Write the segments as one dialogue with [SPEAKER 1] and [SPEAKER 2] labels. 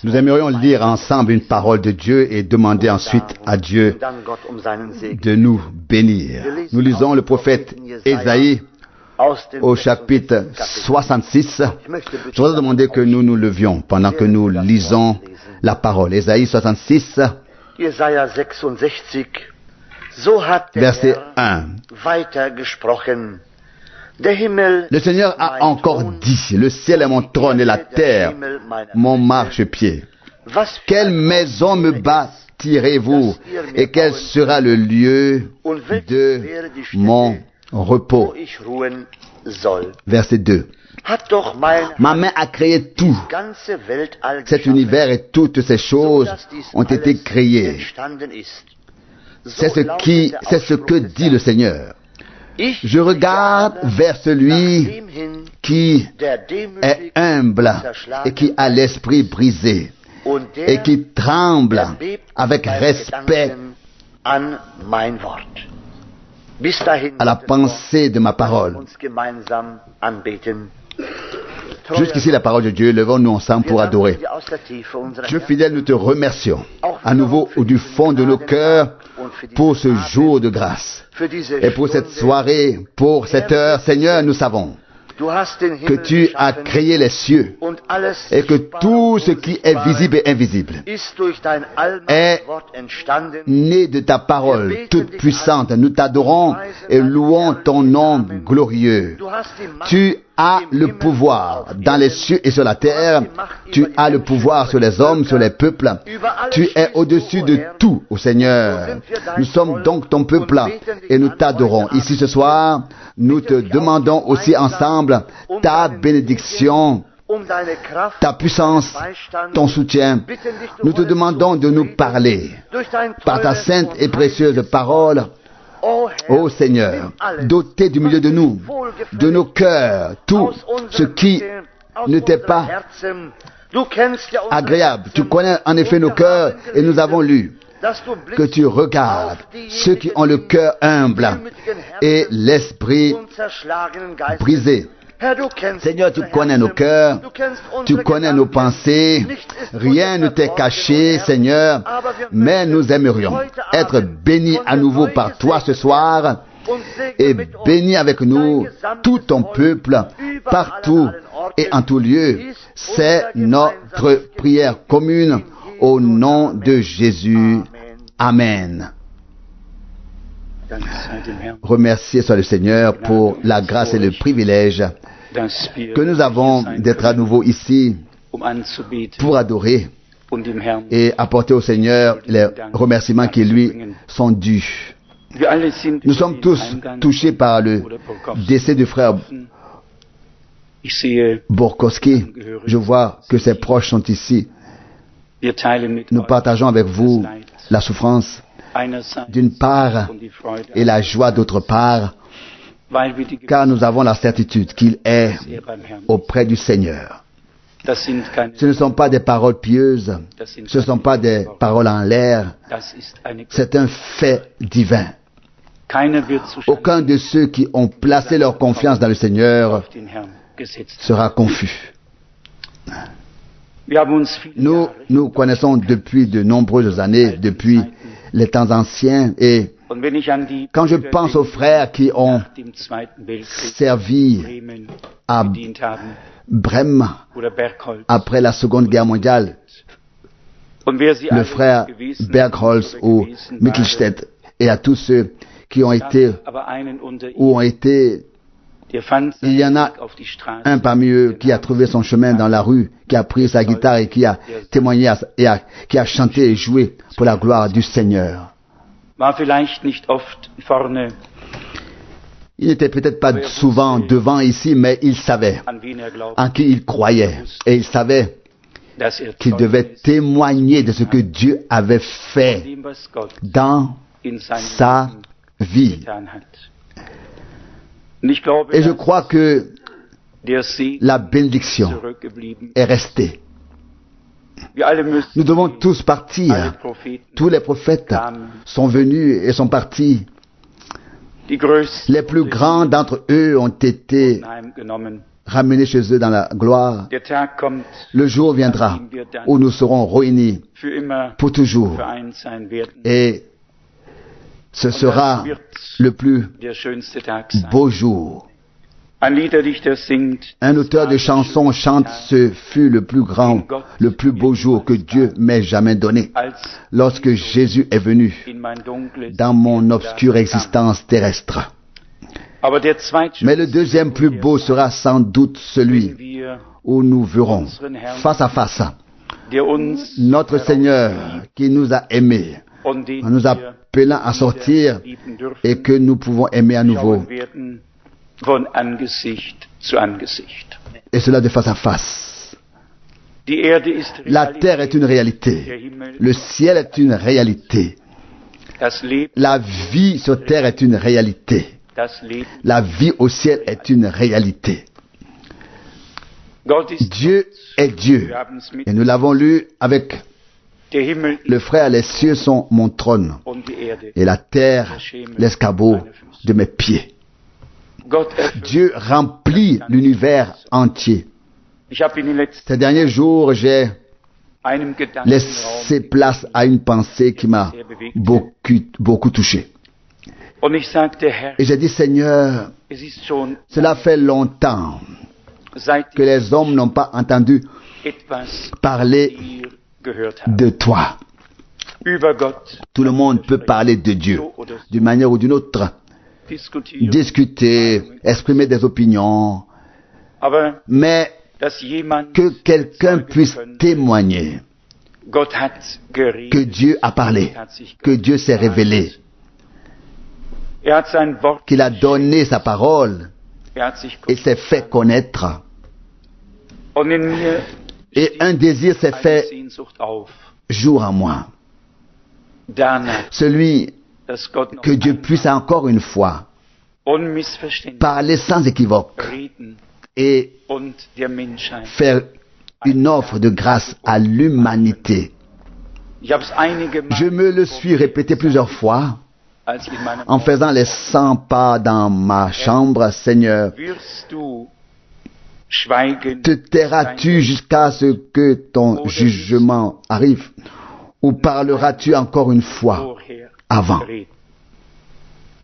[SPEAKER 1] Nous aimerions lire ensemble une parole de Dieu et demander ensuite à Dieu de nous bénir. Nous lisons le prophète Ésaïe au chapitre 66. Je voudrais demander que nous nous levions pendant que nous lisons la parole. Ésaïe 66, verset 1. Le Seigneur a encore dit, le ciel est mon trône et la terre mon marchepied. Quelle maison me bâtirez-vous et quel sera le lieu de mon repos? Verset 2. Ma main a créé tout. Cet univers et toutes ces choses ont été créées. C'est ce que dit le Seigneur. Je regarde vers celui qui est humble et qui a l'esprit brisé et qui tremble avec respect à la pensée de ma parole. Jusqu'ici la parole de Dieu, levons-nous ensemble pour adorer. Dieu fidèle, nous te remercions à nouveau du fond de nos cœurs pour ce jour de grâce et pour cette soirée, pour cette heure. Seigneur, nous savons que tu as créé les cieux et que tout ce qui est visible et invisible est né de ta parole toute puissante. Nous t'adorons et louons ton nom glorieux. Tu as le pouvoir dans les cieux et sur la terre. Tu as le pouvoir sur les hommes, sur les peuples. Tu es au-dessus de tout, ô Seigneur. Nous sommes donc ton peuple et nous t'adorons. Ici ce soir, nous te demandons aussi ensemble ta bénédiction, ta puissance, ton soutien. Nous te demandons de nous parler par ta sainte et précieuse parole. Ô Seigneur, doté du milieu de nous, de nos cœurs, tout ce qui ne t'est pas agréable. Tu connais en effet nos cœurs et nous avons lu que tu regardes ceux qui ont le cœur humble et l'esprit brisé. Seigneur, tu connais nos cœurs, tu connais nos pensées, rien ne t'est caché, Seigneur, mais nous aimerions être bénis à nouveau par toi ce soir et bénis avec nous tout ton peuple, partout et en tout lieu. C'est notre prière commune au nom de Jésus. Amen. Remerciez soit le Seigneur pour la grâce et le privilège que nous avons d'être à nouveau ici pour adorer et apporter au Seigneur les remerciements qui lui sont dus. Nous sommes tous touchés par le décès du frère Borkowski. Je vois que ses proches sont ici. Nous partageons avec vous la souffrance d'une part et la joie d'autre part, car nous avons la certitude qu'il est auprès du Seigneur. Ce ne sont pas des paroles pieuses, ce ne sont pas des paroles en l'air, c'est un fait divin. Aucun de ceux qui ont placé leur confiance dans le Seigneur sera confus. Nous connaissons depuis de nombreuses années, depuis les temps anciens, et quand je pense aux frères qui ont servi à Brême après la Seconde Guerre mondiale, le frère Bergholz ou Mittelstedt, et à tous ceux qui ont été ou ont été, il y en a un parmi eux qui a trouvé son chemin dans la rue, qui a pris sa guitare et qui a témoigné qui a chanté et joué pour la gloire du Seigneur. Il n'était peut-être pas souvent devant ici, mais il savait en qui il croyait. Et il savait qu'il devait témoigner de ce que Dieu avait fait dans sa vie. Et je crois que la bénédiction est restée. Nous devons tous partir. Tous les prophètes sont venus et sont partis. Les plus grands d'entre eux ont été ramenés chez eux dans la gloire.
[SPEAKER 2] Der Tag kommt,
[SPEAKER 1] Le jour viendra où nous serons réunis
[SPEAKER 2] für immer
[SPEAKER 1] pour toujours.
[SPEAKER 2] vereint sein werden.
[SPEAKER 1] Et ce sera le plus
[SPEAKER 2] Der schönste Tag sein.
[SPEAKER 1] beau jour.
[SPEAKER 2] Ein Liederdichter singt,
[SPEAKER 1] Un auteur de chansons chante: ce fut le plus grand, le plus beau jour que Dieu m'ait jamais donné,
[SPEAKER 2] als
[SPEAKER 1] lorsque Jésus est venu
[SPEAKER 2] in mein dunkles
[SPEAKER 1] dans mon obscure existence terrestre.
[SPEAKER 2] Aber der zweite
[SPEAKER 1] Mais le deuxième plus beau sera sans doute celui
[SPEAKER 2] wir,
[SPEAKER 1] où nous verrons face à face
[SPEAKER 2] der uns
[SPEAKER 1] notre Seigneur qui nous a aimés,
[SPEAKER 2] und den
[SPEAKER 1] en nous
[SPEAKER 2] wir
[SPEAKER 1] appelant à sortir
[SPEAKER 2] lieben dürfen,
[SPEAKER 1] et que nous pouvons aimer à nouveau.
[SPEAKER 2] schauen werden von Angesicht zu Angesicht.
[SPEAKER 1] Et cela de face à face.
[SPEAKER 2] Die Erde ist
[SPEAKER 1] La
[SPEAKER 2] Realität,
[SPEAKER 1] terre est une
[SPEAKER 2] der
[SPEAKER 1] réalité.
[SPEAKER 2] Himmel,
[SPEAKER 1] Le ciel est une réalité.
[SPEAKER 2] das Leben,
[SPEAKER 1] La vie sur terre est une réalité.
[SPEAKER 2] das Leben.
[SPEAKER 1] La vie au ciel est une réalité.
[SPEAKER 2] Gott ist,
[SPEAKER 1] Dieu est Dieu.
[SPEAKER 2] wir haben es mit,
[SPEAKER 1] Et nous l'avons lu avec
[SPEAKER 2] der Himmel
[SPEAKER 1] le frère: les cieux sont mon trône
[SPEAKER 2] und die Erde.
[SPEAKER 1] et la terre l'escabeau de mes pieds.
[SPEAKER 2] Gott erfüllt.
[SPEAKER 1] Dieu remplit l'univers entier.
[SPEAKER 2] Ich habe in den letzten
[SPEAKER 1] Ces derniers jours, j'ai
[SPEAKER 2] einem Gedankenraum
[SPEAKER 1] laissé place à une pensée qui m'a beaucoup touché.
[SPEAKER 2] und ich sagte, Herr,
[SPEAKER 1] Et j'ai dit: Seigneur,
[SPEAKER 2] es ist schon
[SPEAKER 1] cela fait longtemps
[SPEAKER 2] seit
[SPEAKER 1] que les hommes n'ont pas entendu
[SPEAKER 2] ich etwas
[SPEAKER 1] parler
[SPEAKER 2] hier gehört habe.
[SPEAKER 1] de toi.
[SPEAKER 2] Über Gott
[SPEAKER 1] Tout le monde peut parler de Dieu d'une manière ou d'une autre,
[SPEAKER 2] diskutieren,
[SPEAKER 1] discuter, exprimer des opinions,
[SPEAKER 2] aber
[SPEAKER 1] mais
[SPEAKER 2] dass jemand
[SPEAKER 1] que quelqu'un puisse
[SPEAKER 2] bezeugen könnte,
[SPEAKER 1] témoigner
[SPEAKER 2] Gott hat geredet,
[SPEAKER 1] que Dieu a parlé,
[SPEAKER 2] hat sich
[SPEAKER 1] que Dieu s'est révélé,
[SPEAKER 2] hat sein Wort,
[SPEAKER 1] qu'il a donné sa parole
[SPEAKER 2] hat sich
[SPEAKER 1] et s'est fait connaître.
[SPEAKER 2] und in mir
[SPEAKER 1] Et un désir s'est
[SPEAKER 2] eine
[SPEAKER 1] fait
[SPEAKER 2] Sehnsucht auf,
[SPEAKER 1] jour en moi,
[SPEAKER 2] danach,
[SPEAKER 1] celui
[SPEAKER 2] dass Gott noch
[SPEAKER 1] que Dieu
[SPEAKER 2] einmal
[SPEAKER 1] puisse encore une fois
[SPEAKER 2] unmissverständlich
[SPEAKER 1] parler sans équivoque
[SPEAKER 2] reden
[SPEAKER 1] et
[SPEAKER 2] und der Menschheit.
[SPEAKER 1] faire une offre de grâce à l'humanité.
[SPEAKER 2] Ich habe es einige Mal
[SPEAKER 1] Je me le suis répété plusieurs fois
[SPEAKER 2] als ich in meinem
[SPEAKER 1] en faisant les 100 pas dans ma chambre: Seigneur,
[SPEAKER 2] wirst du schweigen,
[SPEAKER 1] te tairas-tu jusqu'à ce que ton jugement arrive, ou parleras-tu encore une fois
[SPEAKER 2] vorher
[SPEAKER 1] avant?
[SPEAKER 2] reden.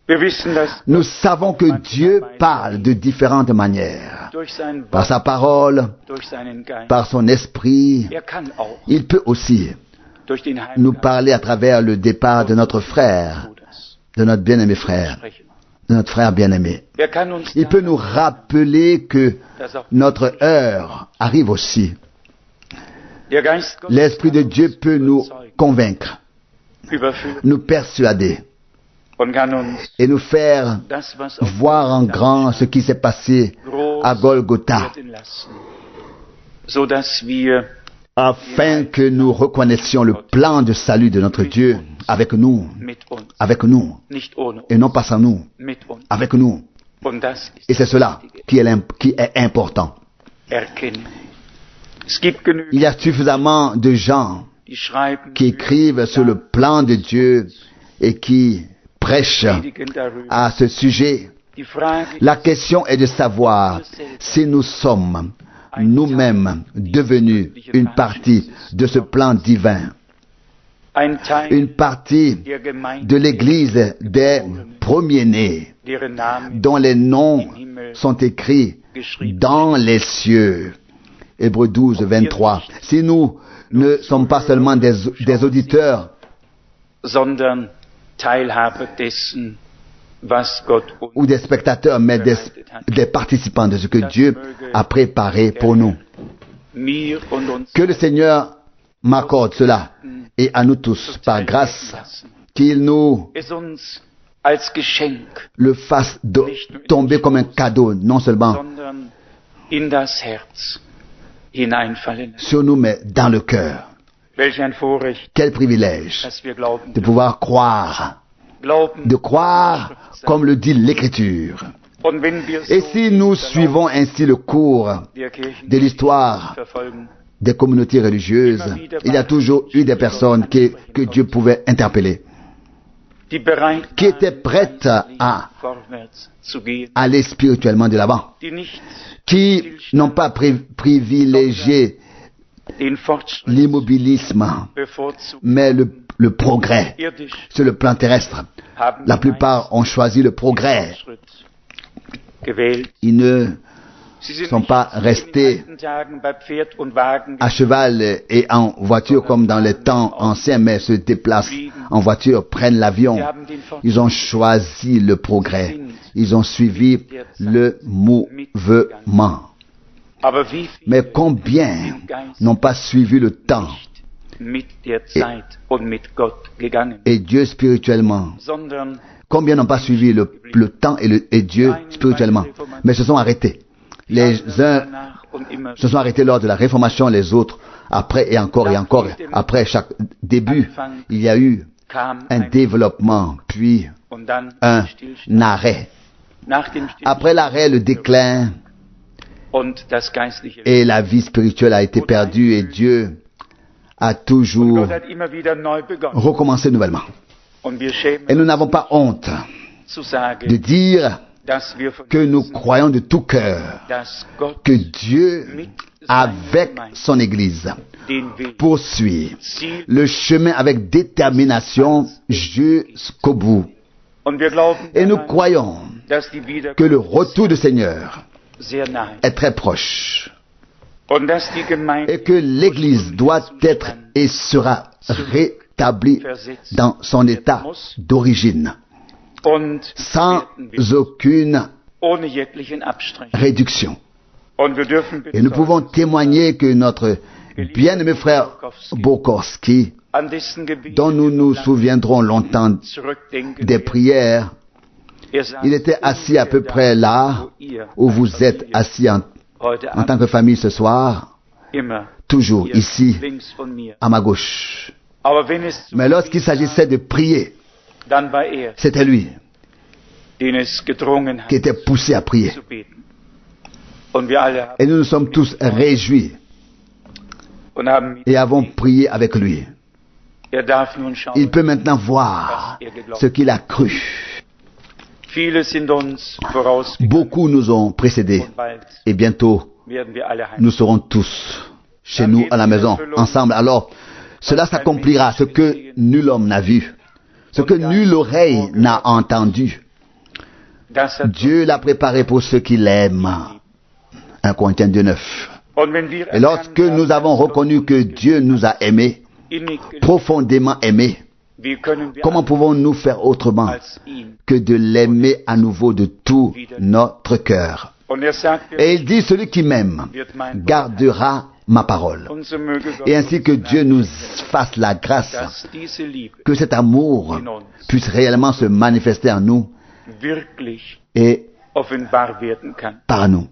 [SPEAKER 2] Wir wissen, dass
[SPEAKER 1] Nous savons que Dieu parle de différentes manières,
[SPEAKER 2] durch sein
[SPEAKER 1] par
[SPEAKER 2] Wort,
[SPEAKER 1] sa parole,
[SPEAKER 2] durch seinen Geist,
[SPEAKER 1] par son esprit.
[SPEAKER 2] kann auch
[SPEAKER 1] Il peut aussi
[SPEAKER 2] durch den Heiligen
[SPEAKER 1] nous parler à travers le départ de notre frère,
[SPEAKER 2] Geist
[SPEAKER 1] de notre bien-aimé frère,
[SPEAKER 2] sprechen.
[SPEAKER 1] de notre frère bien-aimé.
[SPEAKER 2] Kann uns
[SPEAKER 1] Il peut nous rappeler que
[SPEAKER 2] dass auch
[SPEAKER 1] notre heure arrive aussi.
[SPEAKER 2] der Geist Gottes
[SPEAKER 1] L'Esprit de Dieu peut nous convaincre,
[SPEAKER 2] überführen
[SPEAKER 1] nous persuader
[SPEAKER 2] und kann uns
[SPEAKER 1] et nous faire
[SPEAKER 2] das, was auf
[SPEAKER 1] voir en grand ce qui s'est passé à Golgotha,
[SPEAKER 2] werden lassen, so dass wir
[SPEAKER 1] afin que nous reconnaissions le plan de salut de notre Dieu avec nous,
[SPEAKER 2] nicht ohne
[SPEAKER 1] et non pas sans nous,
[SPEAKER 2] mit uns.
[SPEAKER 1] avec nous.
[SPEAKER 2] Und das ist
[SPEAKER 1] Et c'est cela qui est important.
[SPEAKER 2] erkennen. Es gibt genügend,
[SPEAKER 1] Il y a suffisamment de gens
[SPEAKER 2] die schreiben,
[SPEAKER 1] qui écrivent sur le plan de Dieu et qui prêchent
[SPEAKER 2] predigen darüber.
[SPEAKER 1] à ce sujet.
[SPEAKER 2] Die Frage
[SPEAKER 1] La question est de savoir si nous sommes nous-mêmes devenus une partie de ce plan divin,
[SPEAKER 2] ein Teil
[SPEAKER 1] une partie
[SPEAKER 2] der Gemeinde,
[SPEAKER 1] de l'Église des premiers-nés,
[SPEAKER 2] deren Namen
[SPEAKER 1] dont les noms sont écrits dans les cieux. Hébreux 12, 23. Si nous ne sommes pas seulement des auditeurs,
[SPEAKER 2] sondern Teilhabe dessen, was Gott uns
[SPEAKER 1] ou des spectateurs, mais des participants de ce que Dieu a préparé pour nous.
[SPEAKER 2] mir und uns
[SPEAKER 1] Que le Seigneur m'accorde cela, et à nous tous, par grâce,
[SPEAKER 2] lassen.
[SPEAKER 1] qu'il nous
[SPEAKER 2] Es uns als Geschenk,
[SPEAKER 1] le fasse tomber comme un cadeau, non seulement
[SPEAKER 2] sondern in das Herz hineinfallen.
[SPEAKER 1] sur nous, mais dans le cœur.
[SPEAKER 2] Welch ein Vorrecht,
[SPEAKER 1] Quel privilège
[SPEAKER 2] dass wir glauben
[SPEAKER 1] de pouvoir croire,
[SPEAKER 2] glauben.
[SPEAKER 1] de croire comme le dit l'Écriture.
[SPEAKER 2] Und wenn wir
[SPEAKER 1] Et
[SPEAKER 2] so
[SPEAKER 1] si nous suivons ainsi le cours
[SPEAKER 2] der Kirchen
[SPEAKER 1] de l'histoire
[SPEAKER 2] verfolgen,
[SPEAKER 1] des communautés religieuses, il y a toujours eu des personnes que Dieu pouvait interpeller. qui étaient prêtes à aller spirituellement de l'avant, qui n'ont pas privilégié l'immobilisme, mais le progrès sur le plan terrestre. La plupart ont choisi le progrès. Ils ne sont pas restés à cheval et en voiture comme dans les temps anciens, mais se déplacent en voiture, prennent l'avion. Ils ont choisi le progrès. Ils ont suivi le mouvement. Mais combien n'ont pas suivi le temps et Dieu spirituellement? Combien n'ont pas suivi le temps et Dieu spirituellement, mais se sont arrêtés? Les uns se sont arrêtés lors de la Réformation, les autres après et encore. Après chaque début, il y a eu un développement, puis un arrêt. Après l'arrêt, le déclin et la vie spirituelle a été perdue et Dieu a toujours recommencé nouvellement. Et nous n'avons pas honte de dire que nous croyons de tout cœur que Dieu, avec son Église, poursuit le chemin avec détermination jusqu'au bout. Et nous croyons que le retour du Seigneur est très proche et que l'Église doit être et sera rétablie dans son état d'origine, sans aucune réduction. Et nous pouvons témoigner que notre bien-aimé frère Borkowski, dont nous nous souviendrons longtemps des prières, il était assis à peu près là où vous êtes assis en tant que famille ce soir, toujours ici, à ma gauche. Mais lorsqu'il s'agissait de prier, c'était lui qui était poussé à prier. Et nous nous sommes tous réjouis et avons prié avec lui. Il peut maintenant voir ce qu'il a cru. Beaucoup nous ont précédés et bientôt nous serons tous chez nous à la maison ensemble. Alors cela s'accomplira, ce que nul homme n'a vu, ce que nulle oreille n'a entendu. Dieu l'a préparé pour ceux qui l'aiment. 1 Corinthiens 2:9. Et lorsque nous avons reconnu que Dieu nous a aimés, profondément aimés, comment pouvons-nous faire autrement que de l'aimer à nouveau de tout notre cœur? Et il dit, celui qui m'aime gardera ma parole. Et ainsi que Dieu nous fasse la grâce que cet amour puisse réellement se manifester en nous et par nous.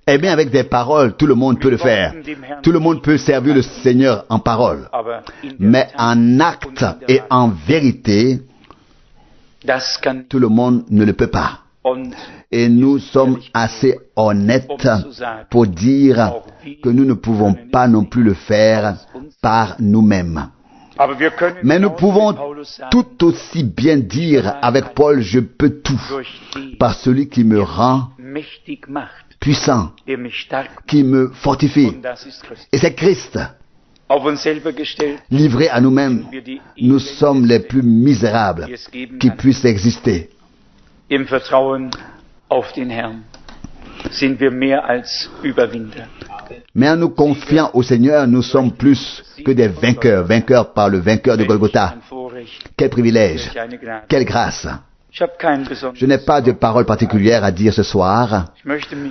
[SPEAKER 1] Eh bien, avec des paroles, tout le monde peut le faire. Tout le monde peut servir le Seigneur en parole. Mais en acte et en vérité, tout le monde ne le peut pas. Et nous sommes assez honnêtes pour dire que nous ne pouvons pas non plus le faire par nous-mêmes. Mais nous pouvons tout aussi bien dire avec Paul, je peux tout par celui qui me rend puissant, qui me fortifie. Et c'est Christ. Livrés à nous-mêmes, nous sommes les plus misérables qui puissent exister.
[SPEAKER 2] Im Vertrauen auf den Herrn sind wir mehr als Überwinder.
[SPEAKER 1] Mais en nous confiant au Seigneur, nous sommes plus que des vainqueurs, vainqueurs par le vainqueur de Golgotha. Quel privilège, quelle grâce. Je n'ai pas de parole particulière à dire ce soir.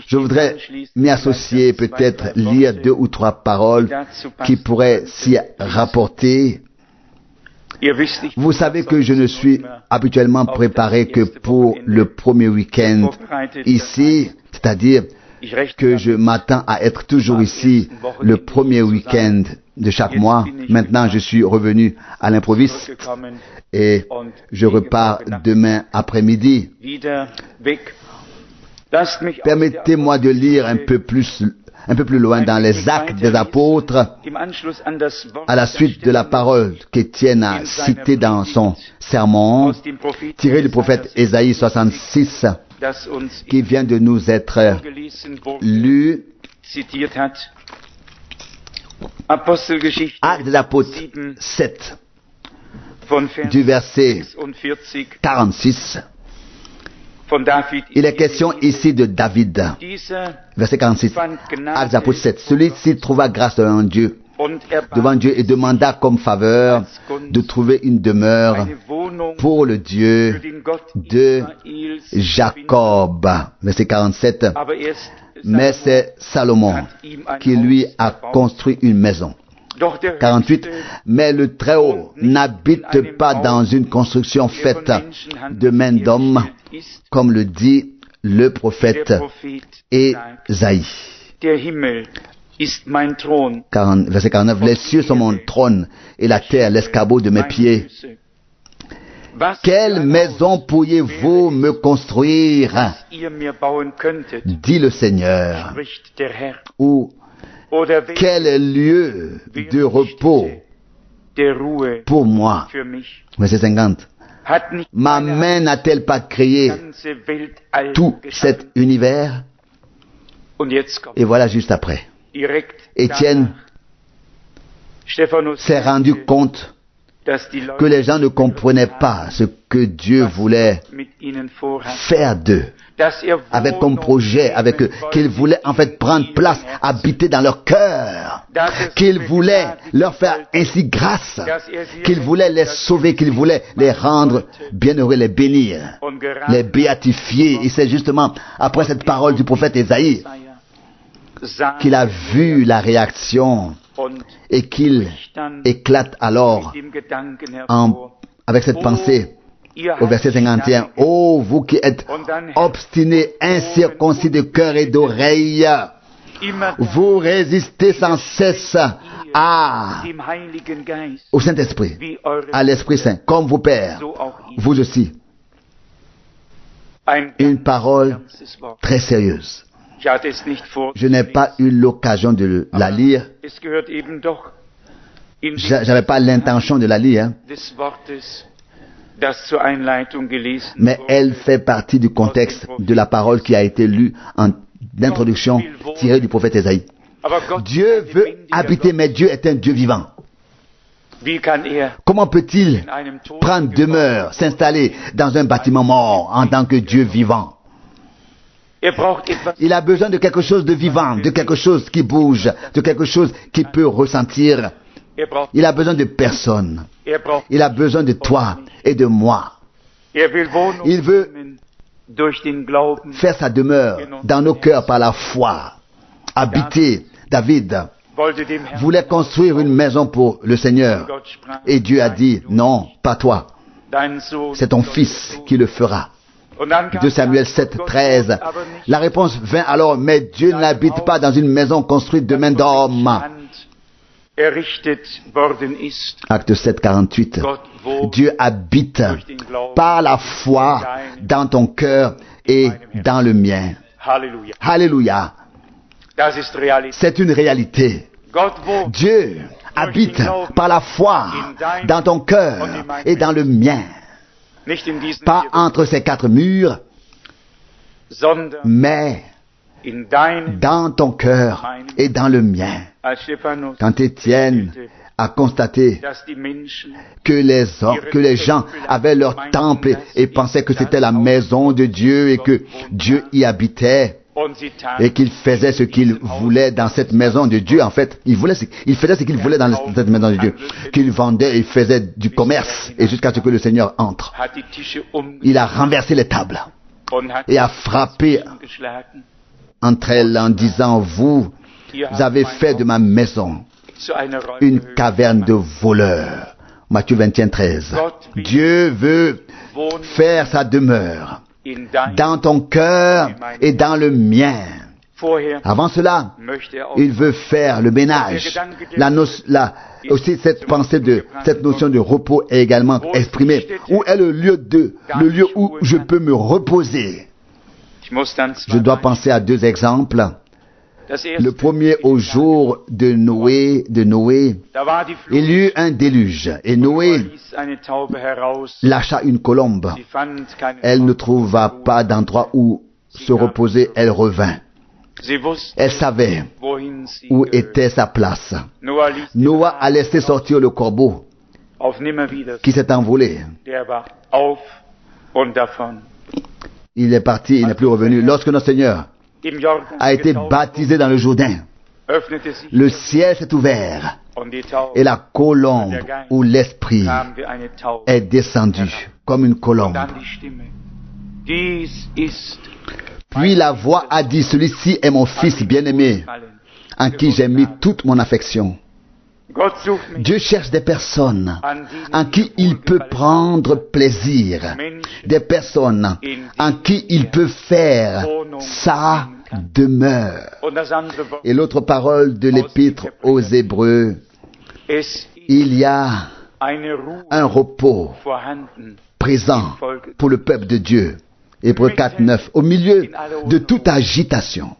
[SPEAKER 1] Je voudrais m'y associer, peut-être lire 2 ou 3 paroles qui pourraient s'y rapporter. Vous savez que je ne suis habituellement préparé que pour le premier week-end ici, c'est-à-dire que je m'attends à être toujours ici le premier week-end de chaque mois. Maintenant, je suis revenu à l'improviste et je repars demain après-midi. Permettez-moi de lire un peu plus un peu plus loin dans les Actes des Apôtres, à la suite de la parole qu'Étienne a citée dans son sermon, tiré du prophète Ésaïe 66, qui vient de nous être lu. Actes des Apôtres 7, du verset 46. Il est question ici de David. Verset 46. Actes des Apôtres 7. Celui-ci trouva grâce devant Dieu et demanda comme faveur de trouver une demeure pour le Dieu de Jacob. Verset 47. Mais c'est Salomon qui lui a construit une maison. 48. Mais le Très-Haut n'habite pas dans une construction faite de main d'homme, comme le dit le prophète Ésaïe. Verset 49. Les cieux sont mon trône et la terre l'escabeau de mes pieds. Quelle maison pourriez-vous me construire, dit le Seigneur, ou quel lieu de repos pour moi. Verset 50. Ma main n'a-t-elle pas créé tout cet univers? Et voilà juste après. Étienne s'est rendu compte que les gens ne comprenaient pas ce que Dieu voulait faire d'eux, avec comme projet, avec eux, qu'il voulait en fait prendre place, habiter dans leur cœur, qu'il voulait leur faire ainsi grâce, qu'il voulait les sauver, qu'il voulait les rendre bienheureux, les bénir, les béatifier. Et c'est justement après cette parole du prophète Ésaïe qu'il a vu la réaction et qu'il éclate alors avec cette pensée au verset 51. Oh, vous qui êtes obstinés, incirconcis de cœur et d'oreille, vous résistez sans cesse au Saint-Esprit, à l'Esprit Saint, comme vos pères, vous aussi. Une parole très sérieuse. Je n'ai pas eu l'occasion de la lire. J'avais pas l'intention de la lire. Mais elle fait partie du contexte de la parole qui a été lue en introduction tirée du prophète Ésaïe. Dieu veut habiter, mais Dieu est un Dieu vivant. Comment peut-il prendre demeure, s'installer dans un bâtiment mort en tant que Dieu vivant? Il a besoin de quelque chose de vivant, de quelque chose qui bouge, de quelque chose qui peut ressentir. Il a besoin de personne. Il a besoin de toi et de moi. Il veut faire sa demeure dans nos cœurs par la foi. Habiter. David voulait construire une maison pour le Seigneur. Et Dieu a dit, non, pas toi. C'est ton fils qui le fera. 2 Samuel 7, 13. La réponse vint alors, mais Dieu n'habite pas dans une maison construite de main d'homme. Acte 7, 48. Dieu habite par la foi dans ton cœur et dans le mien. Alléluia. C'est une réalité. Dieu habite par la foi dans ton cœur et dans le mien. Pas entre ces quatre murs, mais dans ton cœur et dans le mien. Quand Étienne a constaté que les gens avaient leur temple et pensaient que c'était la maison de Dieu et que Dieu y habitait, et qu'il faisait ce qu'il voulait dans cette maison de Dieu. En fait, il faisait ce qu'il voulait dans cette maison de Dieu. Qu'il vendait et faisait du commerce, et jusqu'à ce que le Seigneur entre. Il a renversé les tables et a frappé entre elles en disant, vous avez fait de ma maison une caverne de voleurs. Matthieu 21, 13. Dieu veut faire sa demeure dans ton cœur et dans le mien. Avant cela, il veut faire le ménage. Aussi cette pensée cette notion de repos est également exprimée. Où est le lieu où je peux me reposer? Je dois penser à deux exemples. Le premier au jour de Noé, il y eut un déluge. Et Noé lâcha une colombe. Elle ne trouva pas d'endroit où se reposer, elle revint. Elle savait où était sa place. Noah a laissé sortir le corbeau qui s'est envolé. Il est parti, il n'est plus revenu. Lorsque notre Seigneur a été baptisé dans le Jourdain, le ciel s'est ouvert et la colombe où l'Esprit est descendu comme une colombe. Puis la voix a dit, celui-ci est mon fils bien-aimé, en qui j'ai mis toute mon affection. Dieu cherche des personnes en qui il peut prendre plaisir, des personnes en qui il peut faire sa demeure. Et l'autre parole de l'Épître aux Hébreux, il y a un repos présent pour le peuple de Dieu. Hébreux 4:9, au milieu de toute agitation,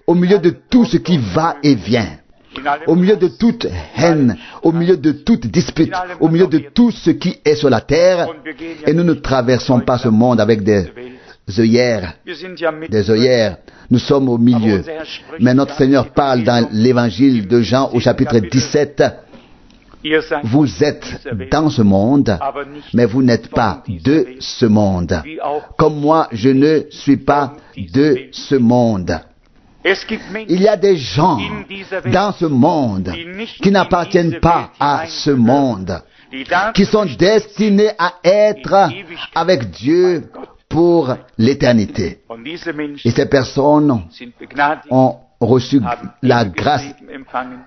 [SPEAKER 1] au milieu de tout ce qui va et vient, au milieu de toute haine, au milieu de toute dispute, au milieu de tout ce qui est sur la terre, et nous ne traversons pas ce monde avec des œillères. Nous sommes au milieu. Mais notre Seigneur parle dans l'évangile de Jean au chapitre 17, vous êtes dans ce monde, mais vous n'êtes pas de ce monde. Comme moi, je ne suis pas de ce monde. Il y a des gens dans ce monde qui n'appartiennent pas à ce monde, qui sont destinés à être avec Dieu pour l'éternité. Et ces personnes ont reçu la grâce,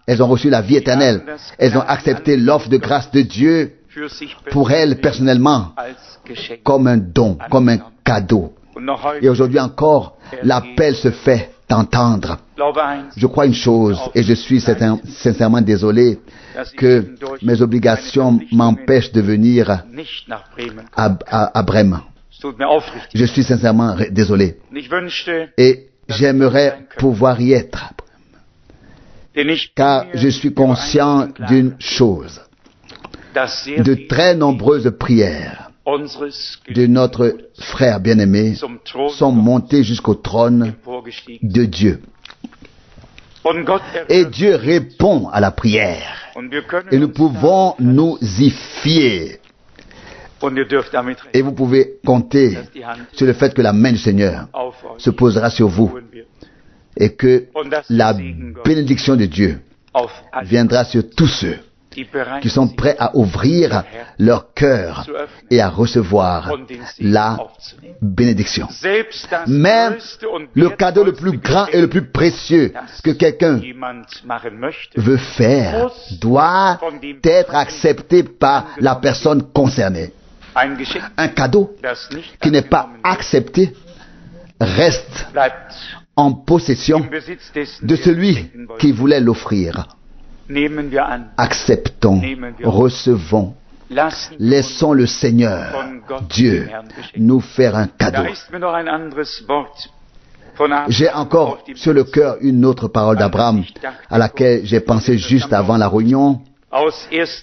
[SPEAKER 1] elles ont reçu la vie éternelle, elles ont accepté l'offre de grâce de Dieu pour elles personnellement comme un don, comme un cadeau. Et aujourd'hui encore, l'appel se fait entendre. Je crois une chose, et je suis sincèrement désolé que mes obligations m'empêchent de venir à Brême. Je suis sincèrement désolé. Et j'aimerais pouvoir y être, car je suis conscient d'une chose. De très nombreuses prières de notre frère bien-aimé sont montées jusqu'au trône de Dieu. Et Dieu répond à la prière. Et nous pouvons nous y fier. Et vous pouvez compter sur le fait que la main du Seigneur se posera sur vous. Et que la bénédiction de Dieu viendra sur tous ceux qui sont prêts à ouvrir leur cœur et à recevoir la bénédiction. Même le cadeau le plus grand et le plus précieux que quelqu'un veut faire doit être accepté par la personne concernée. Un cadeau qui n'est pas accepté reste en possession de celui qui voulait l'offrir. Acceptons, recevons, laissons le Seigneur, Dieu, nous faire un cadeau. J'ai encore sur le cœur une autre parole d'Abraham à laquelle j'ai pensé juste avant la réunion,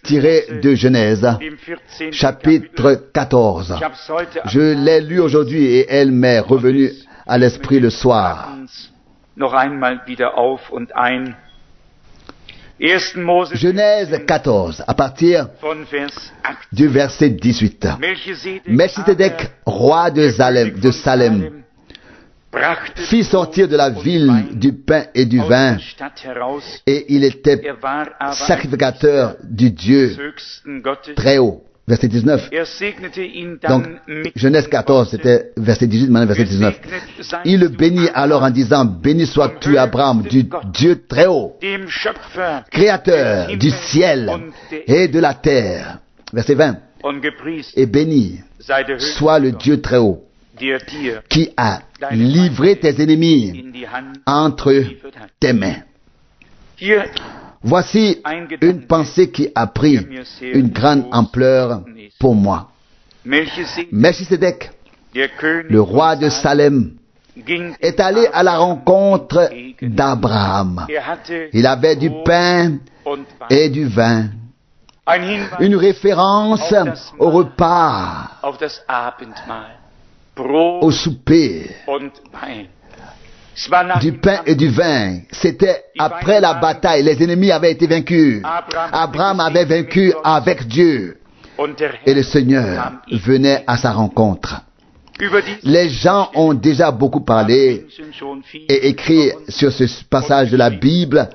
[SPEAKER 1] tirée de Genèse, chapitre 14. Je l'ai lu aujourd'hui et elle m'est revenue à l'esprit le soir. Genèse 14, à partir du verset 18. Melchisédek, roi de Salem, fit sortir de la ville du pain et du vin, et il était sacrificateur du Dieu très haut. Verset 19. Donc, Genèse 14, c'était verset 18, maintenant verset 19. Il le bénit alors en disant, béni sois-tu Abraham, du Dieu très haut, créateur du ciel et de la terre. Verset 20. Et béni soit le Dieu très haut, qui a livré tes ennemis entre tes mains. Voici une pensée qui a pris une grande ampleur pour moi. Melchisédek, le roi de Salem, est allé à la rencontre d'Abraham. Il avait du pain et du vin. Une référence au repas, au souper, du pain et du vin. C'était après la bataille. Les ennemis avaient été vaincus. Abraham avait vaincu avec Dieu. Et le Seigneur venait à sa rencontre. Les gens ont déjà beaucoup parlé et écrit sur ce passage de la Bible.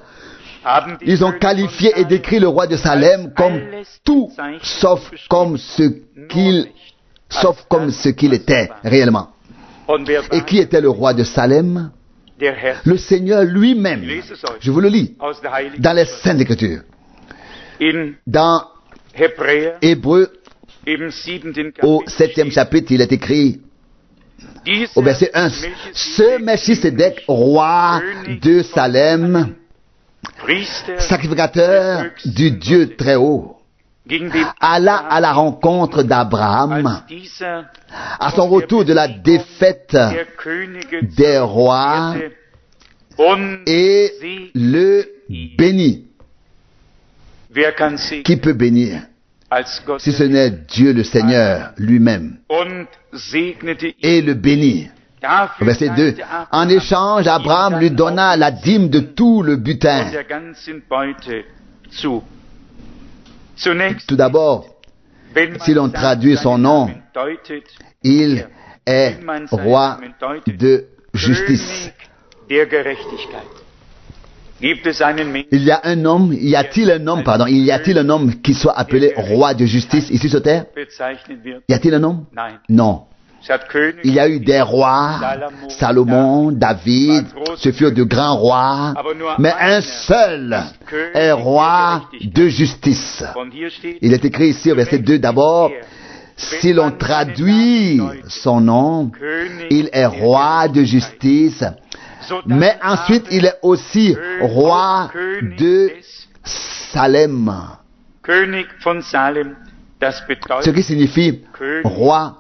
[SPEAKER 1] Ils ont qualifié et décrit le roi de Salem comme tout sauf comme ce qu'il était réellement. Et qui était le roi de Salem? Le Seigneur lui-même. Je vous le lis dans les Saintes Écritures. Dans Hébreux, au 7e chapitre, il est écrit au verset 1, ce Melchisédek, roi de Salem, sacrificateur du Dieu très haut, alla à la rencontre d'Abraham à son retour de la défaite des rois et le bénit. Qui peut bénir si ce n'est Dieu le Seigneur lui-même? Et le bénit. Verset 2. En échange, Abraham lui donna la dîme de tout le butin. Tout d'abord, si l'on traduit son nom, il est roi de justice. Il y a-t-il un homme qui soit appelé roi de justice ici sur terre? Y a-t-il un homme? Non. Il y a eu des rois, Salomon, David, ce furent de grands rois, mais un seul est roi de justice. Il est écrit ici au verset 2 d'abord, si l'on traduit son nom, il est roi de justice, mais ensuite il est aussi roi de Salem. Ce qui signifie roi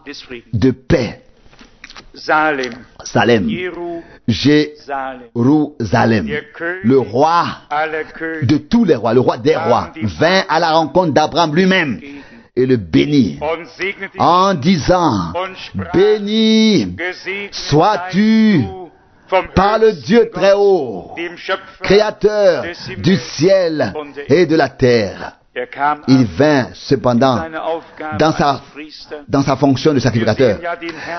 [SPEAKER 1] de paix. Salem. Jérusalem. Le roi de tous les rois, le roi des rois, vint à la rencontre d'Abraham lui-même et le bénit en disant, béni sois-tu par le Dieu très haut, créateur du ciel et de la terre. Il vint cependant dans sa fonction de sacrificateur.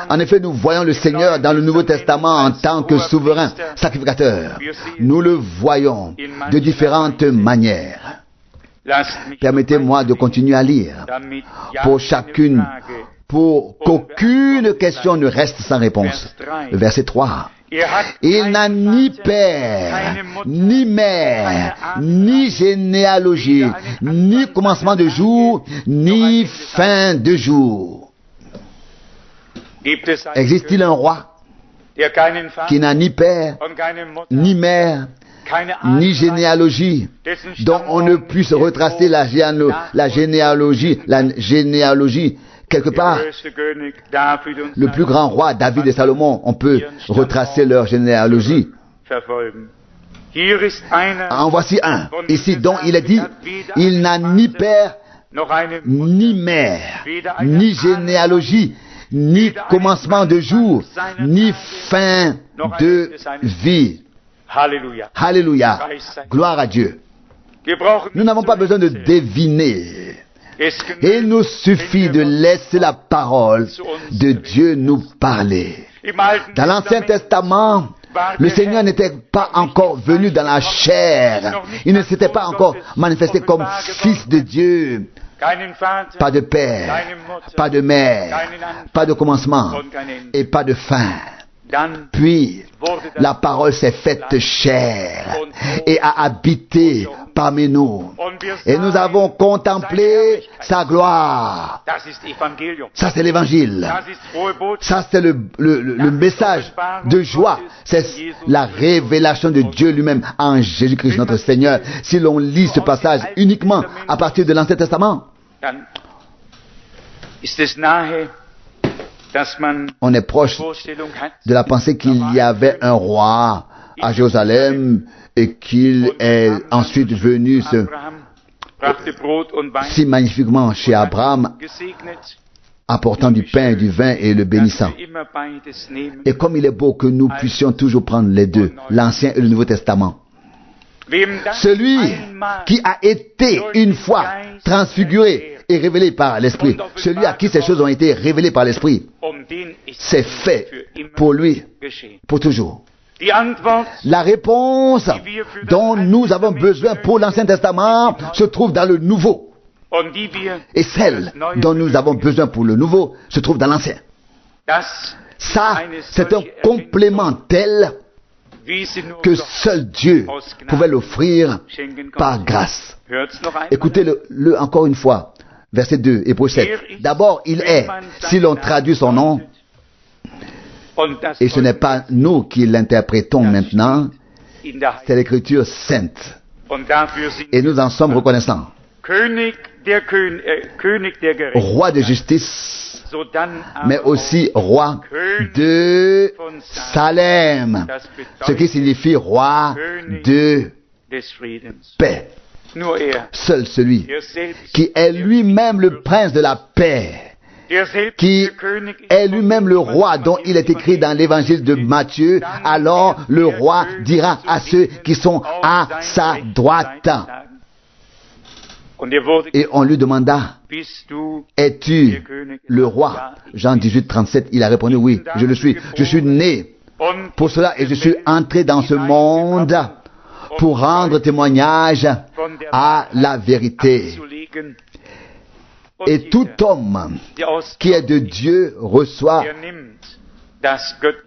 [SPEAKER 1] En effet, nous voyons le Seigneur dans le Nouveau Testament en tant que souverain sacrificateur. Nous le voyons de différentes manières. Permettez-moi de continuer à lire pour qu'aucune question ne reste sans réponse. Le verset 3. Il n'a ni père, ni mère, ni généalogie, ni commencement de jour, ni fin de jour. Existe-t-il un roi qui n'a ni père, ni mère, ni généalogie, dont on ne puisse retracer la généalogie quelque part? Le plus grand roi, David et Salomon, on peut retracer leur généalogie. En voici un, ici, dont il est dit, il n'a ni père, ni mère, ni généalogie, ni commencement de jour, ni fin de vie. Alléluia. Gloire à Dieu. Nous n'avons pas besoin de deviner. Il nous suffit de laisser la parole de Dieu nous parler. Dans l'Ancien Testament, le Seigneur n'était pas encore venu dans la chair. Il ne s'était pas encore manifesté comme Fils de Dieu. Pas de père, pas de mère, pas de commencement et pas de fin. Puis, la parole s'est faite chair et a habité parmi nous. Et nous avons contemplé sa gloire. Ça, c'est l'évangile. Ça, c'est le message de joie. C'est la révélation de Dieu lui-même en Jésus-Christ notre Seigneur. Si l'on lit ce passage uniquement à partir de l'Ancien Testament, On est proche de la pensée qu'il y avait un roi à Jérusalem et qu'il est ensuite venu si magnifiquement chez Abraham, apportant du pain et du vin et le bénissant. Et comme il est beau que nous puissions toujours prendre les deux, l'Ancien et le Nouveau Testament. Celui qui a été une fois transfiguré et révélé par l'Esprit, celui à qui ces choses ont été révélées par l'Esprit, c'est fait pour lui, pour toujours. La réponse dont nous avons besoin pour l'Ancien Testament se trouve dans le Nouveau. Et celle dont nous avons besoin pour le Nouveau se trouve dans l'Ancien. Ça, c'est un complément tel que seul Dieu pouvait l'offrir par grâce. Écoutez-le encore une fois. Verset 2, Hébreux 7. D'abord, il est, si l'on traduit son nom, et ce n'est pas nous qui l'interprétons maintenant, c'est l'Écriture sainte. Et nous en sommes reconnaissants. Roi de justice, mais aussi roi de Salem, ce qui signifie roi de paix. Seul celui qui est lui-même le prince de la paix, qui est lui-même le roi dont il est écrit dans l'évangile de Matthieu, alors le roi dira à ceux qui sont à sa droite. Et on lui demanda, es-tu le roi? Jean 18, 37, il a répondu, oui, je le suis. Je suis né pour cela et je suis entré dans ce monde pour rendre témoignage à la vérité. Et tout homme qui est de Dieu reçoit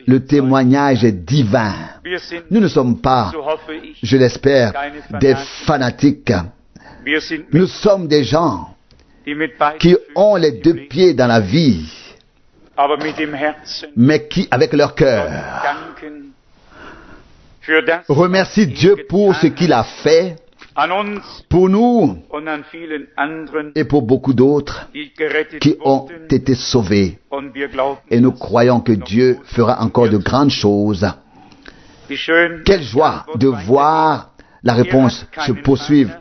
[SPEAKER 1] le témoignage divin. Nous ne sommes pas, je l'espère, des fanatiques. Nous sommes des gens qui ont les deux pieds dans la vie, mais qui, avec leur cœur, remercie Dieu pour ce qu'il a fait pour nous et pour beaucoup d'autres qui ont été sauvés. Et nous croyons que Dieu fera encore de grandes choses. Quelle joie de voir la réponse se poursuivre.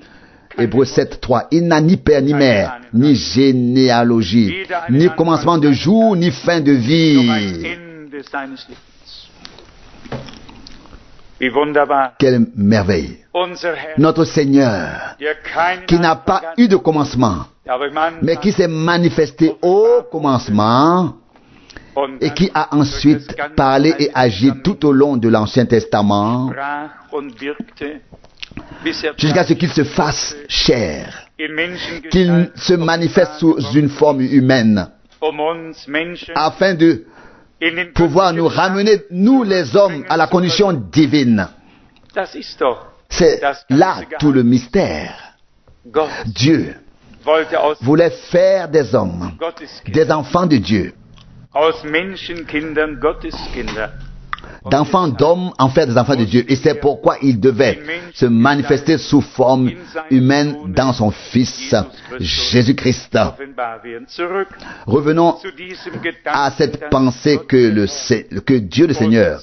[SPEAKER 1] Hébreux 7, 3. Il n'a ni père ni mère, ni généalogie, ni commencement de jour, ni fin de vie. Quelle merveille! Notre Seigneur, qui n'a pas eu de commencement, mais qui s'est manifesté au commencement et qui a ensuite parlé et agi tout au long de l'Ancien Testament jusqu'à ce qu'il se fasse chair, qu'il se manifeste sous une forme humaine, afin de pouvoir nous ramener, nous les hommes, à la condition divine. C'est là tout le mystère. Dieu voulait faire des hommes, des enfants de Dieu, d'enfants d'hommes en faire des enfants de Dieu. Et c'est pourquoi il devait se manifester sous forme humaine dans son Fils, Jésus-Christ. Revenons à cette pensée que Dieu le Seigneur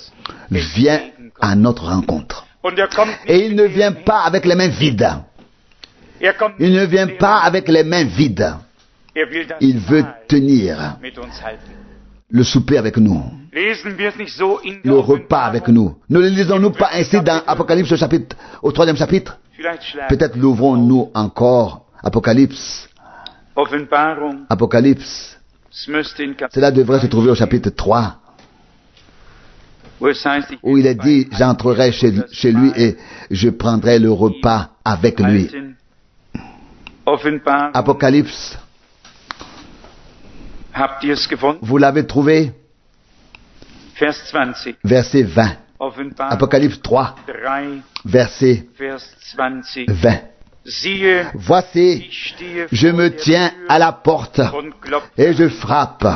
[SPEAKER 1] vient à notre rencontre. Et il ne vient pas avec les mains vides. Il ne vient pas avec les mains vides. Il veut tenir le souper avec nous, le repas avec nous. Ne le lisons-nous pas ainsi dans Apocalypse au 3e chapitre? Peut-être l'ouvrons-nous encore. Apocalypse. Cela devrait se trouver au chapitre 3, où il est dit, j'entrerai chez lui et je prendrai le repas avec lui. Apocalypse. Vous l'avez trouvé? Verset 20. Apocalypse 3, verset 20. Voici, je me tiens à la porte et je frappe.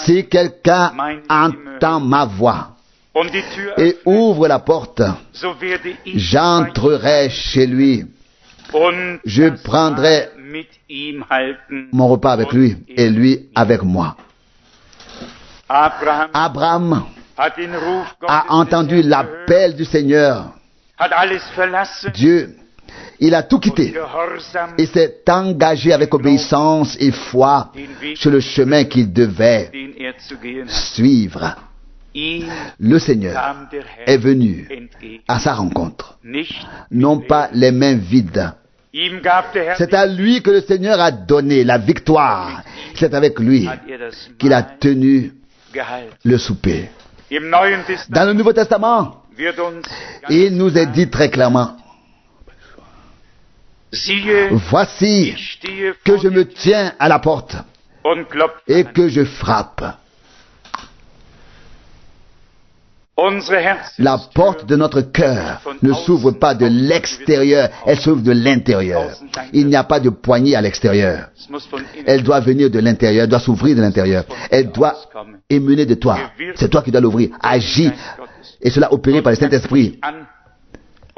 [SPEAKER 1] Si quelqu'un entend ma voix et ouvre la porte, j'entrerai chez lui. Je prendrai mon repas avec lui et lui avec moi. Abraham a entendu l'appel du Seigneur. Dieu, il a tout quitté et s'est engagé avec obéissance et foi sur le chemin qu'il devait suivre. Le Seigneur est venu à sa rencontre, non pas les mains vides. C'est à lui que le Seigneur a donné la victoire. C'est avec lui qu'il a tenu le souper. Dans le Nouveau Testament, il nous est dit très clairement, voici que je me tiens à la porte et que je frappe. La porte de notre cœur ne s'ouvre pas de l'extérieur, elle s'ouvre de l'intérieur. Il n'y a pas de poignée à l'extérieur. Elle doit venir de l'intérieur, elle doit s'ouvrir de l'intérieur. Elle doit émaner de toi. C'est toi qui dois l'ouvrir. Agis. Et cela opéré par le Saint-Esprit,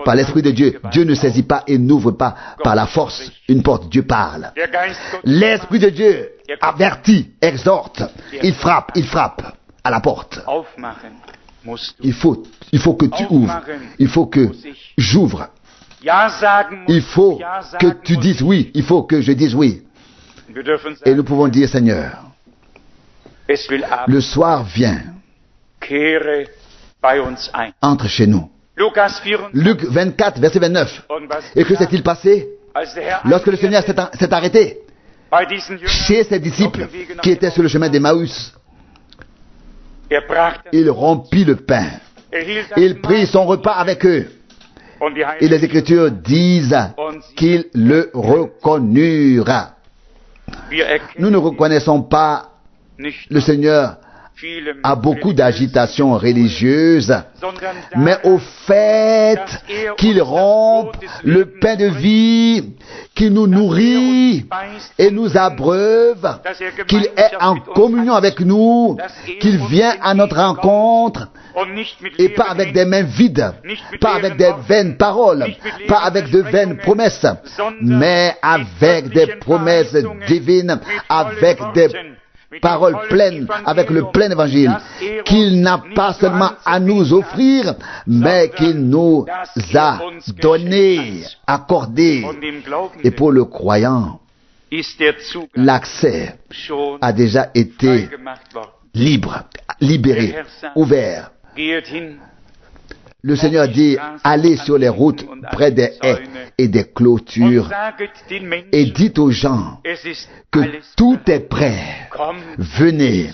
[SPEAKER 1] par l'Esprit de Dieu. Dieu ne saisit pas et n'ouvre pas par la force une porte. Dieu parle. L'Esprit de Dieu avertit, exhorte. Il frappe à la porte. Il faut que tu ouvres. Il faut que j'ouvre. Il faut que tu dises oui. Il faut que je dise oui. Et nous pouvons dire, Seigneur, le soir vient. Entre chez nous. Luc 24, verset 29. Et que s'est-il passé lorsque le Seigneur s'est arrêté chez ses disciples qui étaient sur le chemin d'Emmaüs? Il rompit le pain. Il prit son repas avec eux. Et les Écritures disent qu'ils le reconnurent. Nous ne reconnaissons pas le Seigneur à beaucoup d'agitation religieuse, mais au fait qu'il rompe le pain de vie, qu'il nous nourrit et nous abreuve, qu'il est en communion avec nous, qu'il vient à notre rencontre, et pas avec des mains vides, pas avec des vaines paroles, pas avec de vaines promesses, mais avec des promesses divines, avec des paroles pleines, avec le plein évangile, qu'il n'a pas seulement à nous offrir, mais qu'il nous a donné, accordé. Et pour le croyant, l'accès a déjà été libre, libéré, ouvert. Le Seigneur dit, allez sur les routes près des haies et des clôtures et dites aux gens que tout est prêt. Venez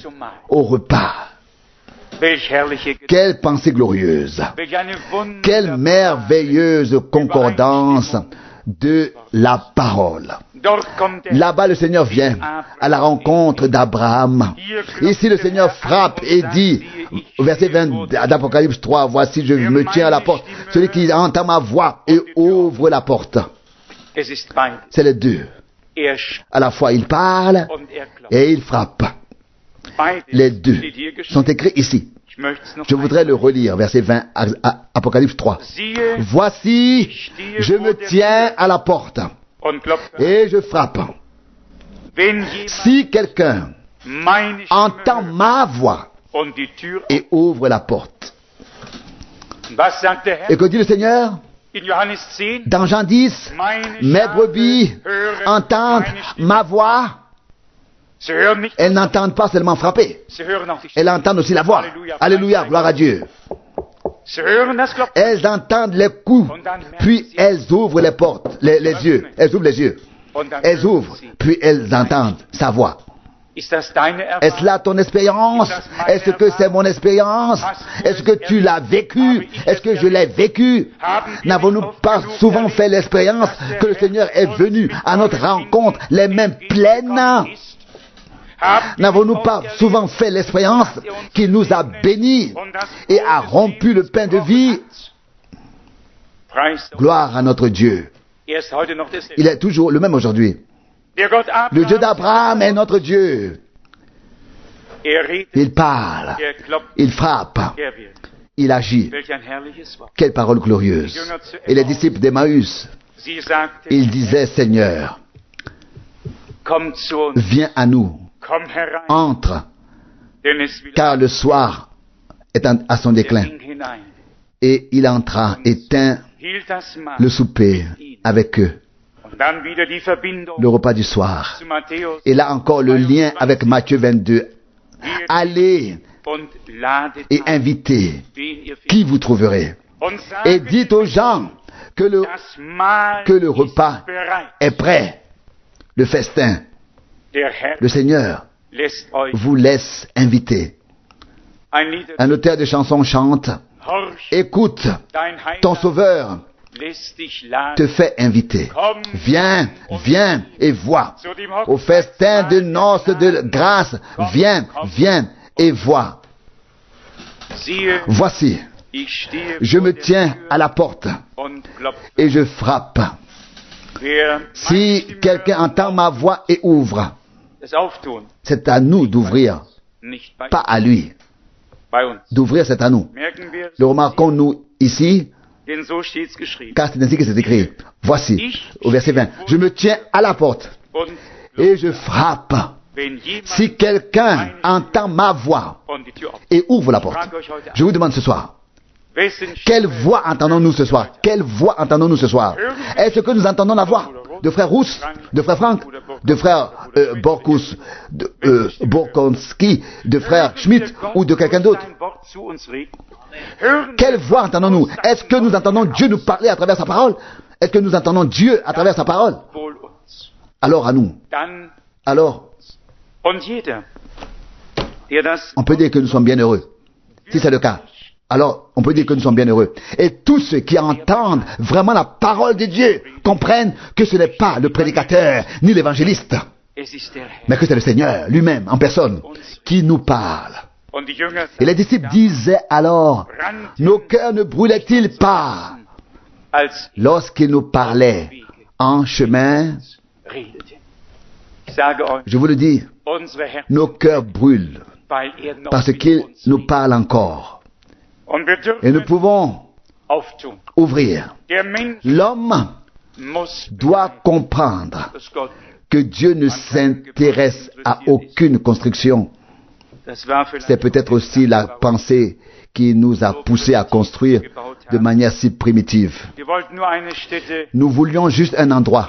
[SPEAKER 1] au repas. Quelle pensée glorieuse. Quelle merveilleuse concordance de la parole. Là-bas, le Seigneur vient à la rencontre d'Abraham. Ici, le Seigneur frappe et dit, au verset 20 d'Apocalypse 3, voici, je me tiens à la porte. Celui qui entend ma voix et ouvre la porte. C'est les deux. À la fois, il parle et il frappe. Les deux sont écrits ici. Je voudrais le relire, verset 20, Apocalypse 3. Voici, je me tiens à la porte et je frappe. Si quelqu'un entend ma voix et ouvre la porte. Et que dit le Seigneur? Dans Jean 10, mes brebis entendent ma voix. Elles n'entendent pas seulement frapper. Elles entendent aussi la voix. Alléluia, gloire à Dieu. Elles entendent les coups, puis elles ouvrent les portes, les yeux. Elles ouvrent les yeux. Elles ouvrent, puis elles entendent sa voix. Est-ce là ton expérience? Est-ce que c'est mon expérience? Est-ce que tu l'as vécu? Est-ce que je l'ai vécu? N'avons-nous pas souvent fait l'expérience que le Seigneur est venu à notre rencontre les mains pleines? N'avons-nous pas souvent fait l'expérience qu'il nous a bénis et a rompu le pain de vie? Gloire à notre Dieu. Il est toujours le même aujourd'hui. Le Dieu d'Abraham est notre Dieu. Il parle, il frappe, il agit. Quelle parole glorieuse. Et les disciples d'Emmaüs, ils disaient, Seigneur, viens à nous, entre car le soir est à son déclin. Et il entra et tint le souper avec eux, le repas du soir. Et là encore le lien avec Matthieu 22. Allez et invitez qui vous trouverez. Et dites aux gens que le repas est prêt, le festin. Le Seigneur vous laisse inviter. Un auteur de chansons chante: écoute, ton Sauveur te fait inviter. Viens, viens et vois. Au festin de noces de grâce, viens, viens et vois. Voici, je me tiens à la porte et je frappe. Si quelqu'un entend ma voix et ouvre, c'est à nous d'ouvrir, pas à lui. D'ouvrir, c'est à nous. Le remarquons-nous ici, car c'est ainsi que c'est écrit. Voici, au verset 20, je me tiens à la porte et je frappe. Si quelqu'un entend ma voix et ouvre la porte, je vous demande ce soir, quelle voix entendons-nous ce soir? Quelle voix entendons-nous ce soir? Est-ce que nous entendons la voix de frère Rousse, de frère Franck, de frère Borkus, Borkonski, de frère Schmidt ou de quelqu'un d'autre? Quelle voix entendons-nous? Est-ce que nous entendons Dieu nous parler à travers sa parole? Est-ce que nous entendons Dieu à travers sa parole? Alors à nous. Alors, on peut dire que nous sommes bien heureux. Si c'est le cas, alors on peut dire que nous sommes bien heureux. Et tous ceux qui entendent vraiment la parole de Dieu comprennent que ce n'est pas le prédicateur ni l'évangéliste, mais que c'est le Seigneur lui-même en personne qui nous parle. Et les disciples disaient alors, nos cœurs ne brûlaient-ils pas lorsqu'il nous parlait en chemin? Je vous le dis, nos cœurs brûlent parce qu'il nous parle encore. Et nous pouvons ouvrir. L'homme doit comprendre que Dieu ne s'intéresse à aucune construction. C'est peut-être aussi la pensée qui nous a poussés à construire de manière si primitive. Nous voulions juste un endroit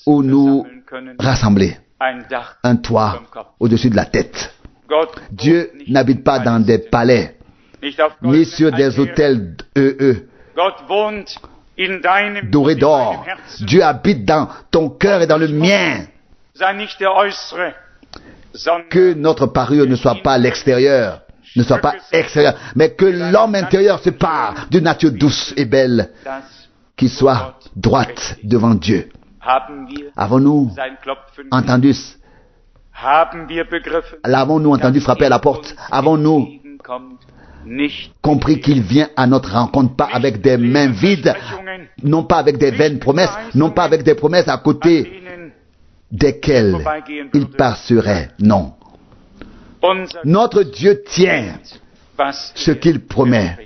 [SPEAKER 1] où nous rassembler, un toit au-dessus de la tête. Dieu n'habite pas dans des palais, ni sur des hôtels dorés d'or. Dieu habite dans ton cœur et dans le mien. Que notre parure ne soit pas l'extérieur, ne soit pas extérieur, mais que l'homme intérieur se pare d'une nature douce et belle, qui soit droite devant Dieu. Avons-nous entendu? L'avons-nous entendu frapper à la porte? Avons-nous compris qu'il vient à notre rencontre, pas avec des mains vides, non pas avec des vaines promesses, non pas avec des promesses à côté desquelles il passerait? Non. Notre Dieu tient ce qu'il promet.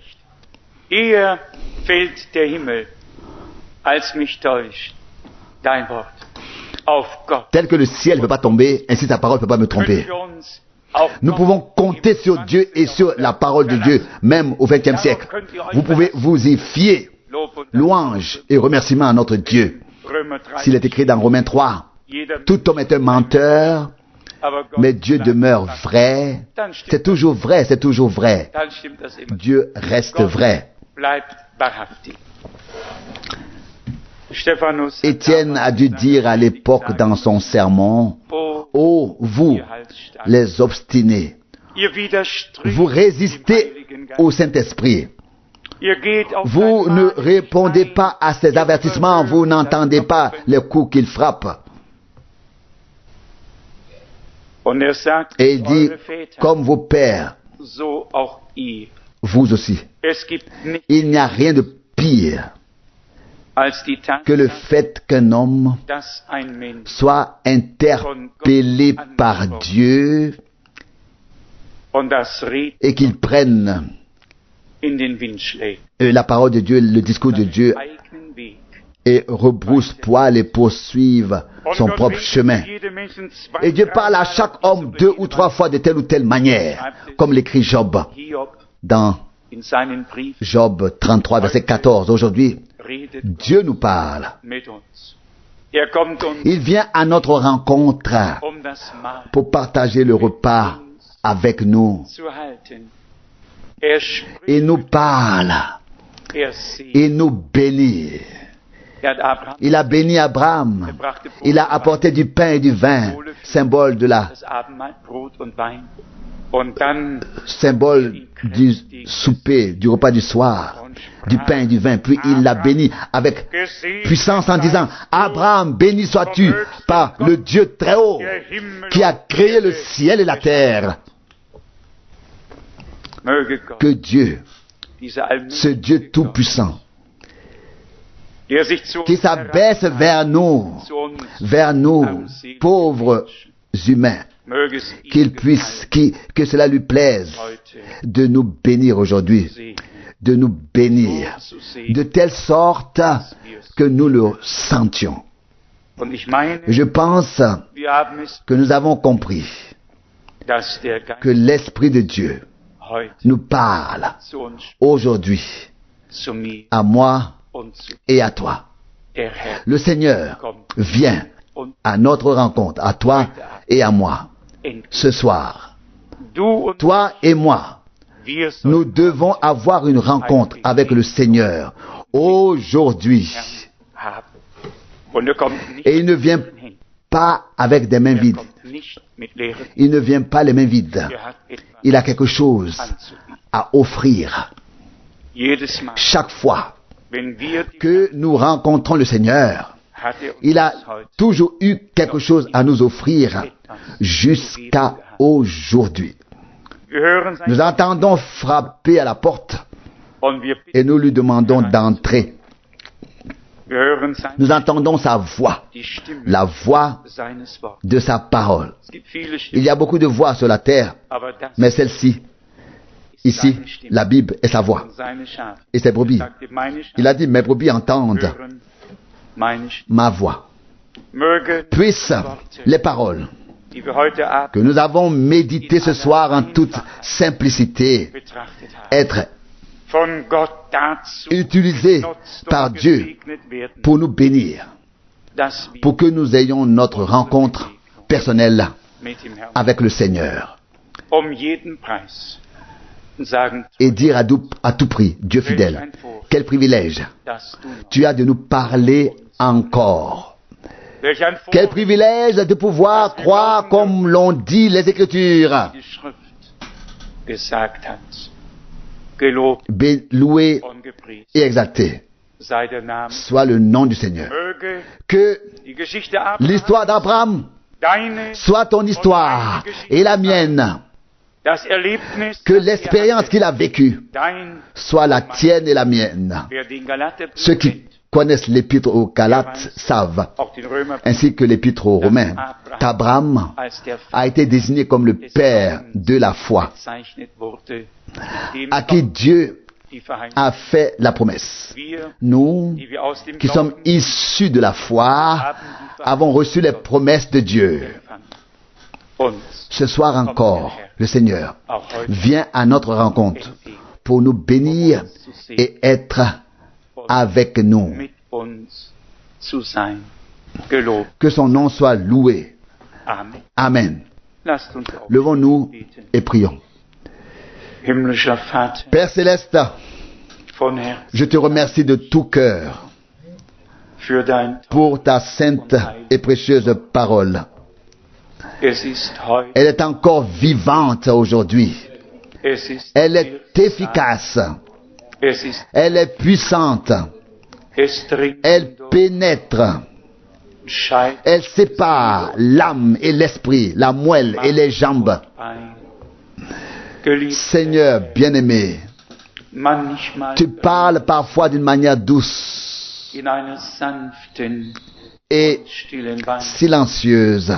[SPEAKER 1] Tel que le ciel ne peut pas tomber, ainsi ta parole ne peut pas me tromper. Nous pouvons compter sur Dieu et sur la parole de Dieu, même au XXe siècle. Vous pouvez vous y fier. Louange et remerciement à notre Dieu. S'il est écrit dans Romains 3, tout homme est un menteur, mais Dieu demeure vrai. C'est toujours vrai, c'est toujours vrai. Dieu reste vrai. Étienne a dû dire à l'époque dans son sermon, « Ô vous, les obstinés, vous résistez au Saint-Esprit. Vous ne répondez pas à ses avertissements, vous n'entendez pas les coups qu'il frappe. » Et il dit, comme vos pères, vous aussi. Il n'y a rien de pire que le fait qu'un homme soit interpellé par Dieu et qu'il prenne la parole de Dieu, le discours de Dieu, et rebrousse poil et poursuive son propre chemin. Et Dieu parle à chaque homme 2 ou 3 fois de telle ou telle manière, comme l'écrit Job dans Job 33, verset 14. Aujourd'hui, Dieu nous parle. Il vient à notre rencontre pour partager le repas avec nous. Il nous parle. Il nous bénit. Il a béni Abraham. Il a apporté du pain et du vin, symbole de la symbole du souper, du repas du soir, du pain et du vin. Puis il l'a béni avec puissance en disant: Abraham, béni sois-tu par le Dieu très haut qui a créé le ciel et la terre. Que Dieu, ce Dieu tout-puissant, qui s'abaisse vers nous, pauvres humains, que cela lui plaise de nous bénir aujourd'hui, de nous bénir, de telle sorte que nous le sentions. Je pense que nous avons compris que l'Esprit de Dieu nous parle aujourd'hui à moi et à toi. Le Seigneur vient à notre rencontre, à toi et à moi. Ce soir, toi et moi, nous devons avoir une rencontre avec le Seigneur aujourd'hui. Et il ne vient pas avec des mains vides. Il ne vient pas les mains vides. Il a quelque chose à offrir. Chaque fois que nous rencontrons le Seigneur, il a toujours eu quelque chose à nous offrir jusqu'à aujourd'hui. Nous entendons frapper à la porte et nous lui demandons d'entrer. Nous entendons sa voix, la voix de sa parole. Il y a beaucoup de voix sur la terre, mais celle-ci, ici, la Bible est sa voix et ses brebis. Il a dit: mes brebis entendent ma voix. Puissent les paroles que nous avons méditées ce soir en toute simplicité être utilisées par Dieu pour nous bénir, pour que nous ayons notre rencontre personnelle avec le Seigneur. Et dire à tout prix: Dieu fidèle, quel privilège tu as de nous parler encore. Quel privilège de pouvoir croire comme l'ont dit les Écritures. Loué et exalté soit le nom du Seigneur. Que l'histoire d'Abraham soit ton histoire et la mienne. Que l'expérience qu'il a vécue soit la tienne et la mienne. Ceux qui connaissent l'épître aux Galates savent, ainsi que l'épître aux Romains, qu'Abraham a été désigné comme le père de la foi, à qui Dieu a fait la promesse. Nous, qui sommes issus de la foi, avons reçu les promesses de Dieu. Ce soir encore, le Seigneur vient à notre rencontre pour nous bénir et être avec nous. Que son nom soit loué. Amen. Levons-nous et prions. Père Céleste, je te remercie de tout cœur pour ta sainte et précieuse parole. Elle est encore vivante aujourd'hui. Elle est efficace. Elle est puissante. Elle pénètre. Elle sépare l'âme et l'esprit, la moelle et les jambes. Seigneur bien-aimé, tu parles parfois d'une manière douce et silencieuse,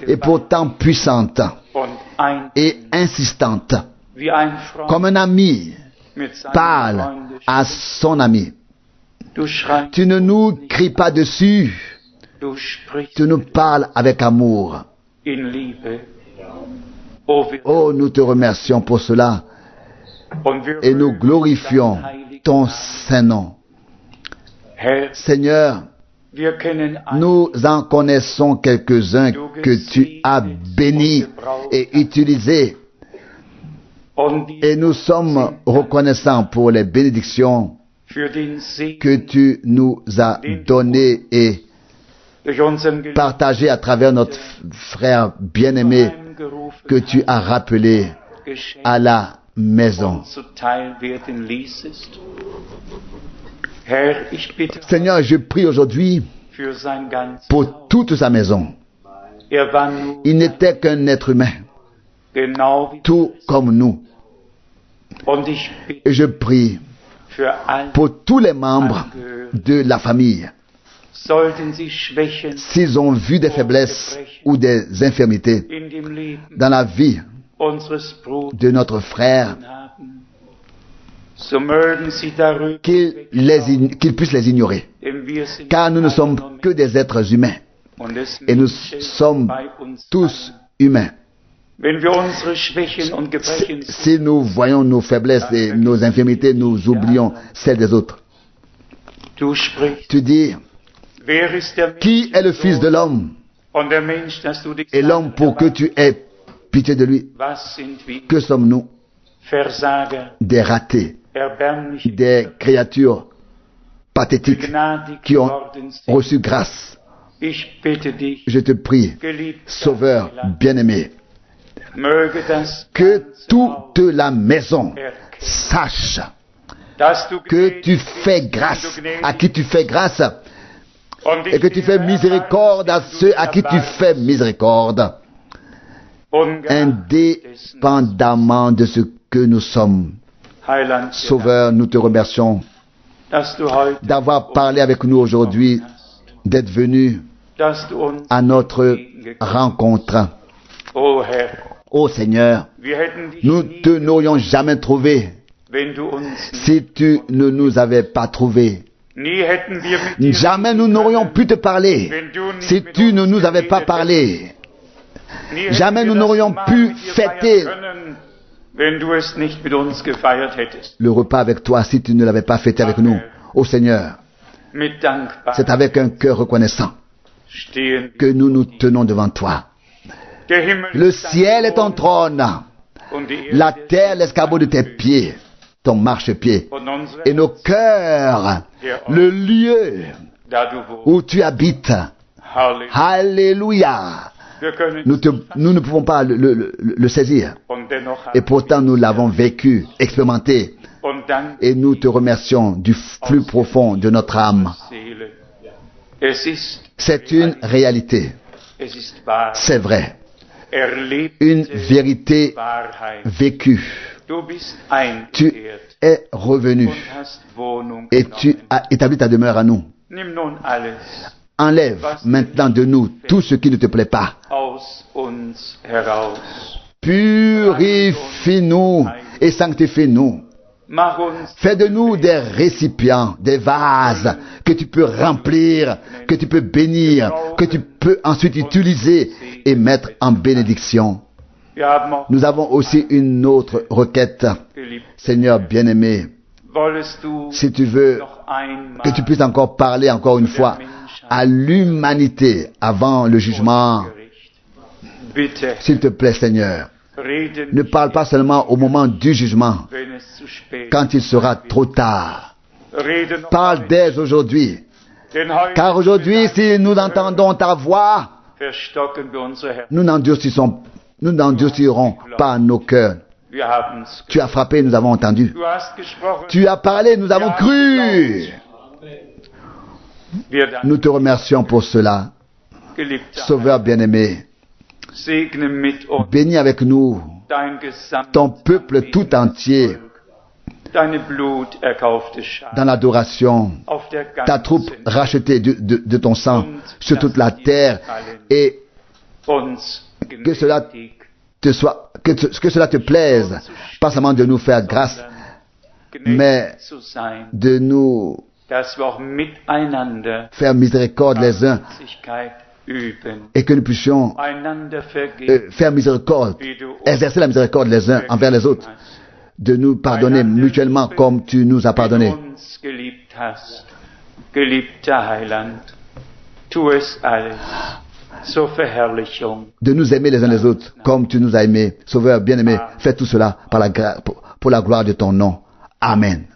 [SPEAKER 1] et pourtant puissante et insistante, comme un ami parle à son ami. Tu ne nous cries pas dessus,
[SPEAKER 2] Du sprichst
[SPEAKER 1] tu nous parles avec amour.
[SPEAKER 2] in Liebe. Oh, wir
[SPEAKER 1] Oh, nous te remercions pour cela
[SPEAKER 2] und wir
[SPEAKER 1] et nous
[SPEAKER 2] rühmen
[SPEAKER 1] glorifions
[SPEAKER 2] deinen heiligen
[SPEAKER 1] ton
[SPEAKER 2] Namen.
[SPEAKER 1] Saint-Nom.
[SPEAKER 2] Herr,
[SPEAKER 1] Seigneur,
[SPEAKER 2] wir kennen einen,
[SPEAKER 1] nous en connaissons quelques-uns que tu as bénis et utilisés
[SPEAKER 2] und die
[SPEAKER 1] et nous sommes reconnaissants pour les bénédictions
[SPEAKER 2] für den Segen
[SPEAKER 1] que tu nous as données et
[SPEAKER 2] durch unseren
[SPEAKER 1] partagées à travers notre frère bien-aimé
[SPEAKER 2] heimgerufen
[SPEAKER 1] que tu as rappelé
[SPEAKER 2] geschenkt
[SPEAKER 1] à la maison.
[SPEAKER 2] uns zuteil werden ließest. Herr, ich bitte
[SPEAKER 1] Seigneur, je prie aujourd'hui
[SPEAKER 2] für sein ganzes
[SPEAKER 1] pour
[SPEAKER 2] Haus.
[SPEAKER 1] toute sa maison.
[SPEAKER 2] War nur
[SPEAKER 1] Il n'était qu'un être humain,
[SPEAKER 2] genau wie
[SPEAKER 1] tout comme nous.
[SPEAKER 2] und ich bitte
[SPEAKER 1] Et je prie
[SPEAKER 2] für alle,
[SPEAKER 1] pour tous les membres de la famille.
[SPEAKER 2] sollten sie Schwächen
[SPEAKER 1] S'ils ont vu des faiblesses ou des infirmités
[SPEAKER 2] in dem Leben
[SPEAKER 1] dans la vie
[SPEAKER 2] unseres Bruders
[SPEAKER 1] de notre frère,
[SPEAKER 2] haben, so mögen sie darüber
[SPEAKER 1] qu'ils puissent les ignorer.
[SPEAKER 2] denn wir sind
[SPEAKER 1] Car nous ne
[SPEAKER 2] alle
[SPEAKER 1] sommes
[SPEAKER 2] nur
[SPEAKER 1] que des êtres humains.
[SPEAKER 2] und es
[SPEAKER 1] Et nous
[SPEAKER 2] Menschen
[SPEAKER 1] sommes
[SPEAKER 2] bei uns
[SPEAKER 1] tous
[SPEAKER 2] allen.
[SPEAKER 1] humains.
[SPEAKER 2] Wenn wir unsere Schwächen und Gebrechen
[SPEAKER 1] Si nous voyons nos faiblesses et nos infirmités, nous oublions celles des autres.
[SPEAKER 2] du sprichst,
[SPEAKER 1] Tu dis,
[SPEAKER 2] wer ist der
[SPEAKER 1] qui est le Fils de l'homme
[SPEAKER 2] und der Mensch, dass du dich
[SPEAKER 1] et l'homme pour que tu aies pitié de lui?
[SPEAKER 2] was sind wir?
[SPEAKER 1] Que sommes-nous?
[SPEAKER 2] Versager,
[SPEAKER 1] Des ratés,
[SPEAKER 2] erbärmliche,
[SPEAKER 1] des créatures pathétiques
[SPEAKER 2] begnadigt
[SPEAKER 1] qui ont
[SPEAKER 2] worden sind.
[SPEAKER 1] reçu grâce.
[SPEAKER 2] Ich bitte dich,
[SPEAKER 1] Je te prie,
[SPEAKER 2] geliebter
[SPEAKER 1] Sauveur
[SPEAKER 2] Heiland,
[SPEAKER 1] bien-aimé,
[SPEAKER 2] möge das
[SPEAKER 1] que
[SPEAKER 2] ganze
[SPEAKER 1] toute
[SPEAKER 2] Haus
[SPEAKER 1] la maison
[SPEAKER 2] erkennen,
[SPEAKER 1] sache
[SPEAKER 2] dass du
[SPEAKER 1] que tu
[SPEAKER 2] gnädig
[SPEAKER 1] fais
[SPEAKER 2] bist,
[SPEAKER 1] grâce
[SPEAKER 2] du gnädig
[SPEAKER 1] à qui tu fais grâce
[SPEAKER 2] und dich
[SPEAKER 1] et que tu fais
[SPEAKER 2] dir
[SPEAKER 1] miséricorde à
[SPEAKER 2] erbarmst,
[SPEAKER 1] ceux
[SPEAKER 2] du
[SPEAKER 1] à qui tu
[SPEAKER 2] erbarmst,
[SPEAKER 1] fais miséricorde,
[SPEAKER 2] ungeachtet dessen,
[SPEAKER 1] indépendamment de ce que nous sommes.
[SPEAKER 2] Heiland, wir
[SPEAKER 1] Sauveur, nous te remercions
[SPEAKER 2] danken, dass du heute
[SPEAKER 1] d'avoir parlé avec nous aujourd'hui, d'être venu
[SPEAKER 2] dass du uns
[SPEAKER 1] à notre
[SPEAKER 2] entgegengekommen
[SPEAKER 1] rencontre.
[SPEAKER 2] bist. O Herr,
[SPEAKER 1] Ô Seigneur,
[SPEAKER 2] wir hätten dich
[SPEAKER 1] nous
[SPEAKER 2] nie
[SPEAKER 1] te n'aurions jamais trouvé
[SPEAKER 2] wenn du uns
[SPEAKER 1] si tu ne nous avais pas trouvé.
[SPEAKER 2] nie hätten wir mit dir
[SPEAKER 1] Jamais nous n'aurions pu te parler
[SPEAKER 2] wenn du nicht
[SPEAKER 1] si
[SPEAKER 2] mit
[SPEAKER 1] tu
[SPEAKER 2] uns
[SPEAKER 1] ne nous avais pas
[SPEAKER 2] geredet
[SPEAKER 1] parlé.
[SPEAKER 2] hättest. Nie hätten
[SPEAKER 1] Jamais
[SPEAKER 2] wir
[SPEAKER 1] nous
[SPEAKER 2] das
[SPEAKER 1] n'aurions
[SPEAKER 2] Mahl
[SPEAKER 1] pu
[SPEAKER 2] mit dir
[SPEAKER 1] fêter
[SPEAKER 2] feiern können, wenn du es nicht mit uns gefeiert hättest.
[SPEAKER 1] Le repas avec toi si tu ne l'avais pas fêté avec nous. Ô Seigneur,
[SPEAKER 2] Mit Dankbarkeit
[SPEAKER 1] c'est avec un cœur reconnaissant
[SPEAKER 2] stehen
[SPEAKER 1] que nous nous tenons devant toi.
[SPEAKER 2] der Himmel
[SPEAKER 1] Le
[SPEAKER 2] ist dein
[SPEAKER 1] ciel est ton
[SPEAKER 2] Thron
[SPEAKER 1] trône,
[SPEAKER 2] und die
[SPEAKER 1] la
[SPEAKER 2] Erde
[SPEAKER 1] terre l'escabeau de tes pieds, ton marchepied,
[SPEAKER 2] und unsere
[SPEAKER 1] et nos cœurs, le lieu
[SPEAKER 2] da du wohnst.
[SPEAKER 1] où tu habites.
[SPEAKER 2] Halleluja.
[SPEAKER 1] Alléluia.
[SPEAKER 2] Wir können
[SPEAKER 1] Nous ne pouvons pas le saisir.
[SPEAKER 2] und dennoch
[SPEAKER 1] Et pourtant, nous l'avons vécu, expérimenté.
[SPEAKER 2] und dank
[SPEAKER 1] Et nous te remercions du plus profond de notre âme.
[SPEAKER 2] Seele. Es ist
[SPEAKER 1] C'est une réalité.
[SPEAKER 2] es ist wahr.
[SPEAKER 1] C'est vrai.
[SPEAKER 2] Erlebte
[SPEAKER 1] Une vérité
[SPEAKER 2] Wahrheit.
[SPEAKER 1] vécue.
[SPEAKER 2] Du bist
[SPEAKER 1] Tu
[SPEAKER 2] eingekehrt
[SPEAKER 1] es revenu
[SPEAKER 2] und hast Wohnung
[SPEAKER 1] et tu
[SPEAKER 2] genommen.
[SPEAKER 1] as établi ta demeure à nous.
[SPEAKER 2] Nimm nun alles
[SPEAKER 1] Enlève maintenant de nous tout ce qui ne te plaît pas.
[SPEAKER 2] aus uns heraus.
[SPEAKER 1] Purifie-nous et sanctifie-nous.
[SPEAKER 2] Mach uns
[SPEAKER 1] Fais de nous des récipients, des vases que tu peux remplir, que tu peux bénir, que tu peux ensuite utiliser et mettre en bénédiction.
[SPEAKER 2] wir haben auch
[SPEAKER 1] Nous avons aussi une autre requête.
[SPEAKER 2] geliebt.
[SPEAKER 1] Seigneur bien-aimé,
[SPEAKER 2] Wollest du
[SPEAKER 1] si tu veux
[SPEAKER 2] noch einmal
[SPEAKER 1] que tu puisses encore parler encore une fois à l'humanité avant le jugement,
[SPEAKER 2] Gericht. Bitte
[SPEAKER 1] s'il te plaît Seigneur,
[SPEAKER 2] rede
[SPEAKER 1] ne
[SPEAKER 2] nicht,
[SPEAKER 1] parle pas seulement au moment du jugement,
[SPEAKER 2] wenn es zu spät
[SPEAKER 1] quand il sera trop tard.
[SPEAKER 2] Rede noch
[SPEAKER 1] Parle dès aujourd'hui,
[SPEAKER 2] denn heute
[SPEAKER 1] car aujourd'hui, si nous entendons ta voix,
[SPEAKER 2] verstocken wir unsere Herzen.
[SPEAKER 1] nous n'endurcirons pas nos cœurs.
[SPEAKER 2] Wir haben's.
[SPEAKER 1] Tu as frappé, nous avons entendu.
[SPEAKER 2] Du hast gesprochen.
[SPEAKER 1] Tu as parlé, nous avons cru.
[SPEAKER 2] Wir danken,
[SPEAKER 1] Nous te remercions pour cela.
[SPEAKER 2] geliebter
[SPEAKER 1] Sauveur bien-aimé,
[SPEAKER 2] segne mit uns
[SPEAKER 1] bénis avec nous
[SPEAKER 2] dein gesamtes
[SPEAKER 1] ton peuple tout entier
[SPEAKER 2] deine Blut erkaufte Schar
[SPEAKER 1] dans l'adoration,
[SPEAKER 2] auf der
[SPEAKER 1] ta troupe
[SPEAKER 2] ganzen
[SPEAKER 1] rachetée de ton sang sur toute la terre et
[SPEAKER 2] uns
[SPEAKER 1] que cela
[SPEAKER 2] gnädig,
[SPEAKER 1] que cela te plaise, pas seulement de nous faire grâce,
[SPEAKER 2] sondern gnädig
[SPEAKER 1] mais
[SPEAKER 2] zu sein
[SPEAKER 1] de nous
[SPEAKER 2] dass wir auch miteinander
[SPEAKER 1] faire miséricorde les uns
[SPEAKER 2] Barmherzigkeit üben,
[SPEAKER 1] et que nous puissions
[SPEAKER 2] einander vergeben,
[SPEAKER 1] faire miséricorde,
[SPEAKER 2] wie du uns
[SPEAKER 1] exercer la miséricorde les uns envers les autres, de nous pardonner mutuellement comme tu nous as pardonné.
[SPEAKER 2] uns geliebt hast. Geliebter Heiland, tu es alles zur Verherrlichung.
[SPEAKER 1] De nous aimer les uns les autres comme tu nous as aimés. Sauveur bien-aimé, fais tout cela par pour la gloire de ton nom. Amen.